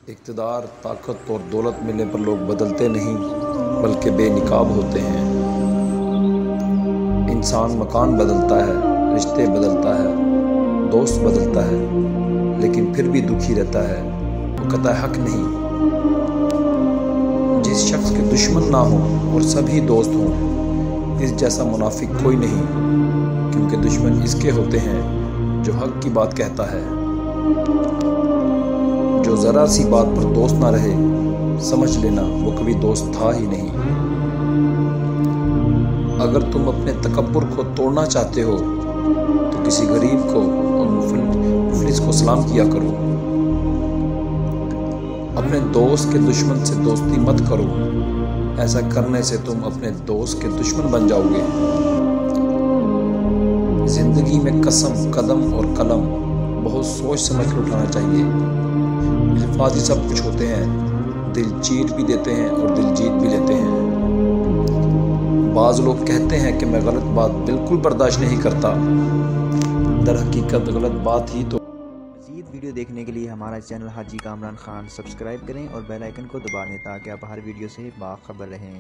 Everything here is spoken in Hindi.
इक़्तिदार, ताकत और दौलत मिलने पर लोग बदलते नहीं बल्कि बेनकाब होते हैं। इंसान मकान बदलता है, रिश्ते बदलता है, दोस्त बदलता है, लेकिन फिर भी दुखी रहता है। वो कतई हक नहीं। जिस शख्स के दुश्मन ना हो और सभी दोस्त हों, इस जैसा मुनाफिक कोई नहीं, क्योंकि दुश्मन इसके होते हैं जो हक की बात कहता है। जो ज़रा सी बात पर दोस्त ना रहे, समझ लेना वो कभी दोस्त था ही नहीं। अगर तुम अपने तकब्बुर को तोड़ना चाहते हो तो किसी गरीब को और मुफलिस को सलाम किया करो। अपने दोस्त के दुश्मन से दोस्ती मत करो, ऐसा करने से तुम अपने दोस्त के दुश्मन बन जाओगे। जिंदगी में कसम, कदम और कलम बहुत सोच समझ कर उठाना चाहिए। अल्फाज ही सब कुछ होते हैं, दिल चीर भी देते हैं और दिल जीत भी लेते हैं। बाज़ लोग कहते हैं कि मैं गलत बात बिल्कुल बर्दाश्त नहीं करता, दर हकीकत गलत बात ही तो। मज़ीद वीडियो देखने के लिए हमारा चैनल हाजी कामरान खान सब्सक्राइब करें और बेल आइकन को दबा दें ताकि आप हर वीडियो से बाखबर रहें।